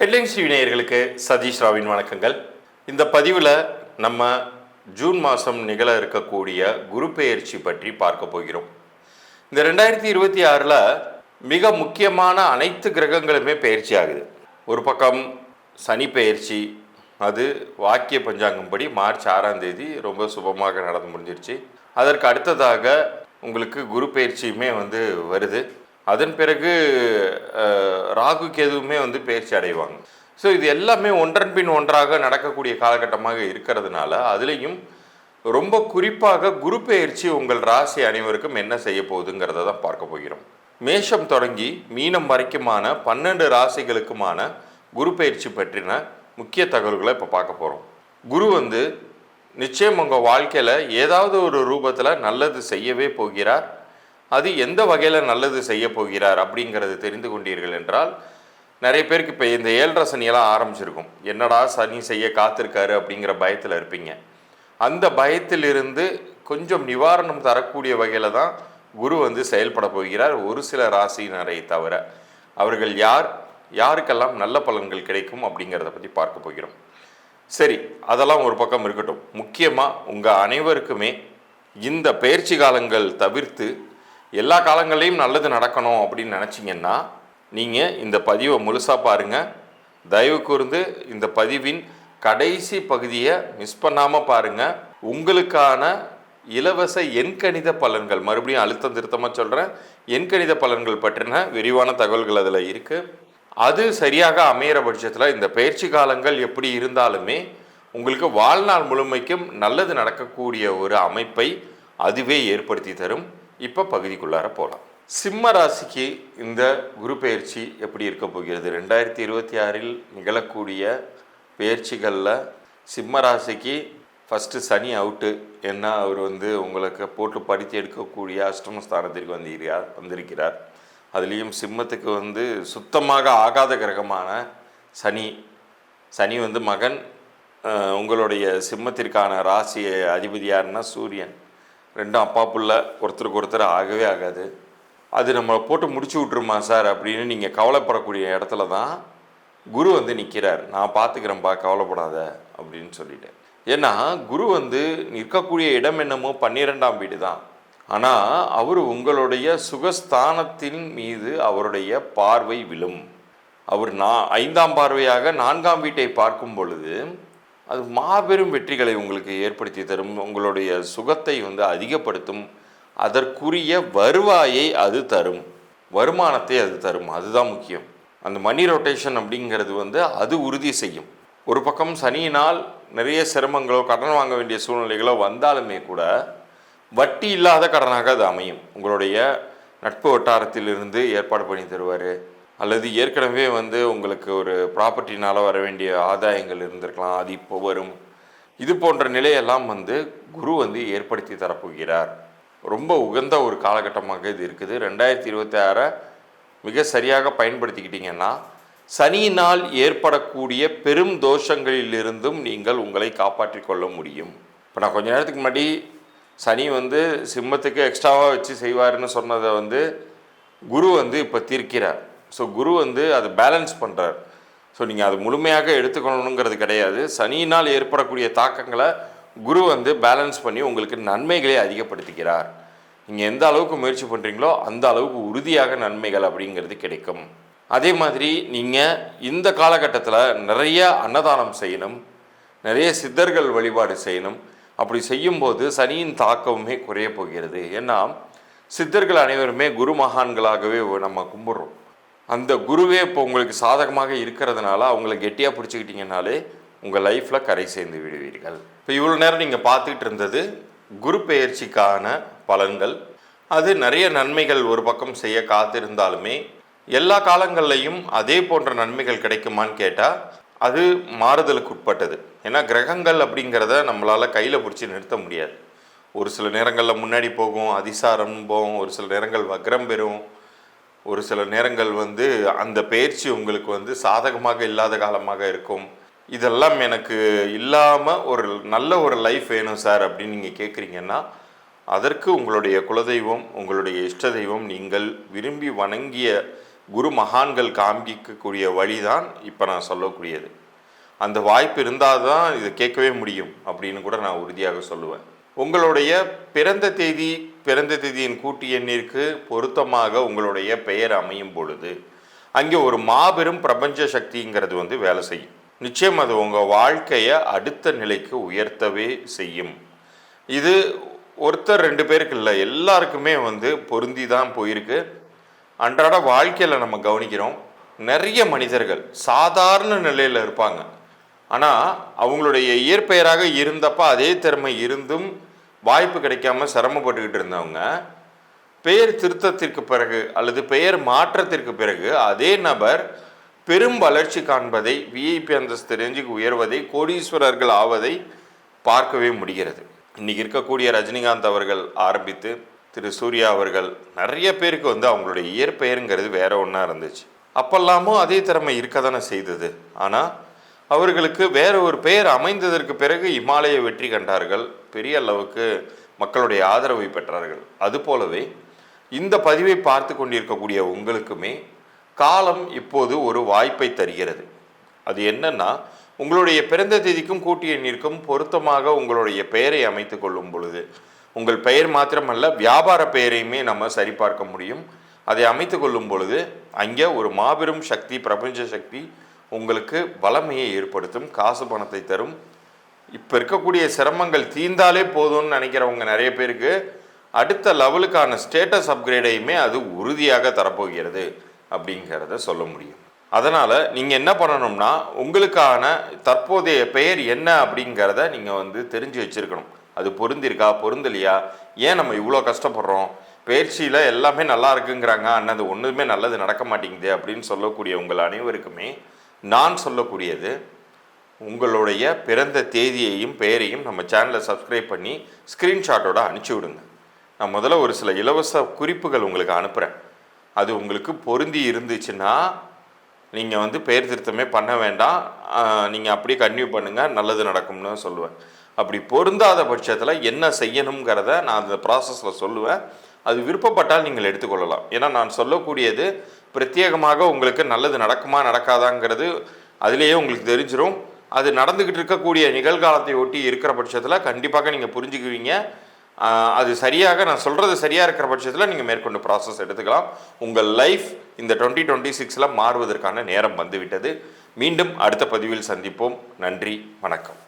Headlines TV நேயர்களுக்கு சதீஷ் ராவின் வணக்கங்கள். இந்த பதிவில் நம்ம ஜூன் மாதம் நிகழ இருக்கக்கூடிய குரு பெயர்ச்சி பற்றி பார்க்க போகிறோம். இந்த 2026 மிக முக்கியமான அனைத்து கிரகங்களுமே பெயர்ச்சி ஆகுது. ஒரு பக்கம் சனி பெயர்ச்சி, அது வாக்கிய பஞ்சாங்கம்படி மார்ச் 6ஆம் தேதி ரொம்ப சுபமாக நடந்து முடிஞ்சிருச்சு. அதற்கு அடுத்ததாக உங்களுக்கு குரு பெயர்ச்சியுமே வருது. அதன் பிறகு ராகு கேதுவுமே பெயர்ச்சி அடைவாங்க. ஸோ இது எல்லாமே ஒன்றன் பின் ஒன்றாக நடக்கக்கூடிய காலகட்டமாக இருக்கிறதுனால அதுலேயும் ரொம்ப குறிப்பாக குரு பெயர்ச்சி உங்கள் ராசி அனைவருக்கும் என்ன செய்ய போகுதுங்கிறத தான் பார்க்க போகிறோம். மேஷம் தொடங்கி மீனம் வரைக்குமான 12 ராசிகளுக்குமான குரு பெயர்ச்சி பற்றின முக்கிய தகவல்களை இப்போ பார்க்க போகிறோம். குரு நிச்சயம் உங்கள் வாழ்க்கையில் ஏதாவது ஒரு ரூபத்தில் நல்லது செய்யவே போகிறார். அது எந்த வகையில் நல்லது செய்ய போகிறார் அப்படிங்கிறது தெரிந்து கொண்டீர்கள் என்றால், நிறைய பேருக்கு இப்போ இந்த 7.5 சனியெல்லாம் ஆரம்பிச்சிருக்கும். என்னடா சனி செய்ய காத்திருக்காரு அப்படிங்கிற பயத்தில் இருப்பீங்க. அந்த பயத்திலிருந்து கொஞ்சம் நிவாரணம் தரக்கூடிய வகையில் தான் குரு செயல்பட போகிறார். ஒரு சில ராசியினரை தவிர அவர்கள் யாருக்கெல்லாம் நல்ல பலன்கள் கிடைக்கும் அப்படிங்கிறத பற்றி பார்க்க போகிறோம். சரி, அதெல்லாம் ஒரு பக்கம் இருக்கட்டும். முக்கியமாக உங்கள் அனைவருக்குமே இந்த பயிற்சி காலங்கள் தவிர்த்து எல்லா காலங்களையும் நல்லது நடக்கணும் அப்படின்னு நினச்சிங்கன்னா நீங்கள் இந்த பதிவை முழுசாக பாருங்கள். தயவு கூர்ந்து இந்த பதிவின் கடைசி பகுதியை மிஸ் பண்ணாமல் பாருங்கள். உங்களுக்கான இலவச எண்கணித பலன்கள், மறுபடியும் அழுத்தம் திருத்தமாக சொல்கிறேன், எண்கணித பலன்கள் பற்றின விரிவான தகவல்கள் அதில் இருக்குது. அது சரியாக அமையிற பட்சத்தில் இந்த பயிற்சி காலங்கள் எப்படி இருந்தாலுமே உங்களுக்கு வாழ்நாள் முழுமைக்கும் நல்லது நடக்கக்கூடிய ஒரு அமைப்பை அதுவே ஏற்படுத்தி தரும். இப்போ பகுதிக்குள்ளார போகலாம். சிம்ம ராசிக்கு இந்த குரு பெயர்ச்சி எப்படி இருக்க போகிறது? 2026 நிகழக்கூடிய பெயர்ச்சிகளில் சிம்ம ராசிக்கு ஃபஸ்ட்டு சனி அவுட்டு. ஏன்னா அவர் உங்களுக்கு போட்டு படித்து எடுக்கக்கூடிய அஷ்டமஸ்தானத்திற்கு வந்திருக்கிறார். அதுலேயும் சிம்மத்துக்கு சுத்தமாக ஆகாத கிரகமான சனி மகன். உங்களுடைய சிம்மத்திற்கான ராசி அதிபதி யாருன்னா சூரியன். ரெண்டும் அப்பா புள்ள, ஒருத்தருக்கு ஒருத்தர் ஆகவே ஆகாது. அது நம்மளை போட்டு முடிச்சு விட்ருமா சார் அப்படின்னு நீங்கள் கவலைப்படக்கூடிய இடத்துல தான் குரு நிற்கிறார். நான் பார்த்துக்கிறேன்ப்பா, கவலைப்படாத அப்படின்னு சொல்லிட்டேன். ஏன்னா குரு நிற்கக்கூடிய இடம் என்னமோ 12ஆம் வீடு தான். ஆனால் அவர் உங்களுடைய சுகஸ்தானத்தின் மீது அவருடைய பார்வை விழும். அவர் 5ஆம் பார்வையாக 4ஆம் வீட்டை பார்க்கும் பொழுது அது மாபெரும் வெற்றிகளை உங்களுக்கு ஏற்படுத்தி தரும். உங்களுடைய சுகத்தை அதிகப்படுத்தும். அதற்குரிய வருவாயை அது தரும், வருமானத்தை அது தரும். அதுதான் முக்கியம். அந்த மணி ரொட்டேஷன் அப்படிங்கிறது அது உறுதி செய்யும். ஒரு பக்கம் சனியினால் நிறைய சிரமங்களோ கடன் வாங்க வேண்டிய சூழ்நிலைகளோ வந்தாலுமே கூட வட்டி இல்லாத கடனாக அது அமையும். உங்களுடைய நட்பு வட்டாரத்திலிருந்து ஏற்பாடு பண்ணி தருவார். அல்லது ஏற்கனவே உங்களுக்கு ஒரு ப்ராப்பர்ட்டினால் வர வேண்டிய ஆதாயங்கள் இருந்திருக்கலாம், அது இப்போ வரும். இது போன்ற நிலையெல்லாம் குரு ஏற்படுத்தி தரப்போகிறார். ரொம்ப உகந்த ஒரு காலகட்டமாக இது இருக்குது. 2026 மிக சரியாக பயன்படுத்திக்கிட்டீங்கன்னா சனியினால் ஏற்படக்கூடிய பெரும் தோஷங்களிலிருந்தும் நீங்கள் உங்களை காப்பாற்றி கொள்ள முடியும். இப்போ நான் கொஞ்ச நேரத்துக்கு முன்னாடி சனி சிம்மத்துக்கு எக்ஸ்ட்ராவாக வச்சு செய்வார்னு சொன்னதை குரு இப்போ தீர்க்கிறார். ஸோ குரு அதை பேலன்ஸ் பண்ணுறார். ஸோ நீங்கள் அது முழுமையாக எடுத்துக்கணுங்கிறது கிடையாது. சனியினால் ஏற்படக்கூடிய தாக்கங்களை குரு பேலன்ஸ் பண்ணி உங்களுக்கு நன்மைகளை அதிகப்படுத்திக்கிறார். நீங்கள் எந்த அளவுக்கு முயற்சி பண்ணுறீங்களோ அந்த அளவுக்கு உறுதியாக நன்மைகள் அப்படிங்கிறது கிடைக்கும். அதே மாதிரி நீங்கள் இந்த காலகட்டத்தில் நிறைய அன்னதானம் செய்யணும், நிறைய சித்தர்கள் வழிபாடு செய்யணும். அப்படி செய்யும்போது சனியின் தாக்கமுமே குறைய போகிறது. ஏன்னா சித்தர்கள் அனைவருமே குரு மகான்களாகவே நம்ம கும்பிட்றோம். அந்த குருவே இப்போ உங்களுக்கு சாதகமாக இருக்கிறதுனால அவங்கள கெட்டியாக பிடிச்சிக்கிட்டிங்கனாலே உங்கள் லைஃப்பில் கரை சேர்ந்து விடுவீர்கள். இப்போ இவ்வளோ நேரம் நீங்கள் பார்த்துக்கிட்டு இருந்தது குரு பெயர்ச்சிக்கான பலன்கள். அது நிறைய நன்மைகள் ஒரு பக்கம் செய்ய காத்திருந்தாலுமே எல்லா காலங்கள்லையும் அதே போன்ற நன்மைகள் கிடைக்குமான்னு கேட்டால் அது மாறுதலுக்கு உட்பட்டது. ஏன்னா கிரகங்கள் அப்படிங்கிறத நம்மளால் கையில் பிடிச்சி நிறுத்த முடியாது. ஒரு சில நேரங்களில் முன்னாடி போகும், அதிசாரம் போகும், ஒரு சில நேரங்கள் வக்ரம் பெறும், ஒரு சில நேரங்கள் அந்த பயிற்சி உங்களுக்கு சாதகமாக இல்லாத காலமாக இருக்கும். இதெல்லாம் எனக்கு இல்லாமல் ஒரு நல்ல ஒரு லைஃப் வேணும் சார் அப்படின்னு நீங்கள் கேட்குறீங்கன்னா அதற்கு உங்களுடைய குலதெய்வம், உங்களுடைய இஷ்ட தெய்வம், நீங்கள் விரும்பி வணங்கிய குரு மகான்கள் காண்பிக்கக்கூடிய வழி தான் இப்போ நான் சொல்லக்கூடியது. அந்த வாய்ப்பு இருந்தால் தான் இதை கேட்கவே முடியும் அப்படின்னு கூட நான் உறுதியாக சொல்லுவேன். உங்களுடைய பிறந்த தேதியின் கூட்டு எண்ணிற்கு பொருத்தமாக உங்களுடைய பெயர் அமையும் பொழுது அங்கே ஒரு மாபெரும் பிரபஞ்ச சக்திங்கிறது வந்து வேலை செய்யும். நிச்சயம் அது உங்கள் வாழ்க்கையை அடுத்த நிலைக்கு உயர்த்தவே செய்யும். இது ஒருத்தர் 2 பேருக்கு இல்லை, எல்லாருக்குமே வந்து பொருந்தி தான் போயிருக்கு. அன்றாட வாழ்க்கையில் நம்ம கவனிக்கிறோம், நிறைய மனிதர்கள் சாதாரண நிலையில் இருப்பாங்க. ஆனால் அவங்களுடைய இயற்பெயராக இருந்தப்ப அதே திறமை இருந்தும் வாய்ப்பு கிடைக்காம சிரமப்பட்டுக்கிட்டு இருந்தவங்க பெயர் திருத்தத்திற்கு பிறகு அல்லது பெயர் மாற்றத்திற்கு பிறகு அதே நபர் பெரும் வளர்ச்சி காண்பதை, விஐபி அந்தஸ்து ரேஞ்சுக்கு உயர்வதை, கோடீஸ்வரர்கள் ஆவதை பார்க்கவே முடிகிறது. இன்றைக்கி இருக்கக்கூடிய ரஜினிகாந்த் அவர்கள் ஆரம்பித்து திரு சூர்யா அவர்கள் நிறைய பேருக்கு வந்து அவங்களுடைய இயற்பெயருங்கிறது வேற ஒன்றா இருந்துச்சு. அப்பெல்லாமும் அதே திறமை இருக்க தானே செய்தது. ஆனால் அவர்களுக்கு வேற ஒரு பெயர் அமைந்ததற்கு பிறகு இமாலய வெற்றி கண்டார்கள், பெரிய அளவுக்கு மக்களுடைய ஆதரவை பெற்றார்கள். அதுபோலவே இந்த பதிவை பார்த்து கொண்டிருக்கக்கூடிய உங்களுக்குமே காலம் இப்போது ஒரு வாய்ப்பை தருகிறது. அது என்னன்னா, உங்களுடைய பிறந்த தேதிக்கும் கூட்டு எண்ணிற்கும் பொருத்தமாக உங்களுடைய பெயரை அமைத்து கொள்ளும் பொழுது உங்கள் பெயர் மாத்திரமல்ல வியாபார பெயரையுமே நம்ம சரிபார்க்க முடியும். அதை அமைத்து கொள்ளும் பொழுது அங்கே ஒரு மாபெரும் சக்தி, பிரபஞ்ச சக்தி உங்களுக்கு வளமையை ஏற்படுத்தும், காசு பணத்தை தரும். இப்போ இருக்கக்கூடிய சிரமங்கள் தீர்ந்தாலே போதும்னு நினைக்கிறவங்க நிறைய பேருக்கு அடுத்த லெவலுக்கான ஸ்டேட்டஸ் அப்கிரேடையுமே அது உறுதியாக தரப்போகிறது அப்படிங்கிறத சொல்ல முடியும். அதனால் நீங்கள் என்ன பண்ணணும்னா, உங்களுக்கான தற்போதைய பெயர் என்ன அப்படிங்கிறத நீங்கள் வந்து தெரிஞ்சு வச்சுருக்கணும். அது பொருந்திருக்கா, பொருந்தலையா, ஏன் நம்ம இவ்வளோ கஷ்டப்படுறோம், பயிற்சியில் எல்லாமே நல்லா இருக்குங்கிறாங்க, அண்ணது ஒன்றுமே நல்லது நடக்க மாட்டேங்குது அப்படின்னு சொல்லக்கூடிய உங்கள் அனைவருக்குமே நான் சொல்லக்கூடியது, உங்களுடைய பிறந்த தேதியையும் பெயரையும் நம்ம சேனலை சப்ஸ்கிரைப் பண்ணி ஸ்க்ரீன்ஷாட்டோட அனுப்பிச்சி விடுங்க. நான் முதல்ல ஒரு சில இலவச குறிப்புகள் உங்களுக்கு அனுப்புகிறேன். அது உங்களுக்கு பொருந்தி இருந்துச்சுன்னா நீங்கள் வந்து பெயர் திருத்தமே பண்ண வேண்டாம், நீங்கள் அப்படியே கன்டினியூ பண்ணுங்கள், நல்லது நடக்கும்னு சொல்லுவேன். அப்படி பொருந்தாத பட்சத்தில் என்ன செய்யணுங்கிறத நான் அந்த ப்ராசஸில் சொல்லுவேன். அது விருப்பப்பட்டால் நீங்கள் எடுத்துக்கொள்ளலாம். ஏன்னா நான் சொல்லக்கூடியது பிரத்யேகமாக உங்களுக்கு நல்லது நடக்குமா நடக்காதாங்கிறது அதுலேயே உங்களுக்கு தெரிஞ்சிடும். அது நடந்துக்கிட்டு இருக்கக்கூடிய நிகழ்காலத்தை ஒட்டி இருக்கிற பட்சத்தில் கண்டிப்பாக நீங்கள் புரிஞ்சுக்குவீங்க. அது சரியாக நான் சொல்கிறது சரியாக இருக்கிற பட்சத்தில் நீங்கள் மேற்கொண்டு ப்ராசஸ் எடுத்துக்கலாம். உங்கள் லைஃப் இந்த 2026 மாறுவதற்கான நேரம் வந்துவிட்டது. மீண்டும் அடுத்த பதிவில் சந்திப்போம். நன்றி, வணக்கம்.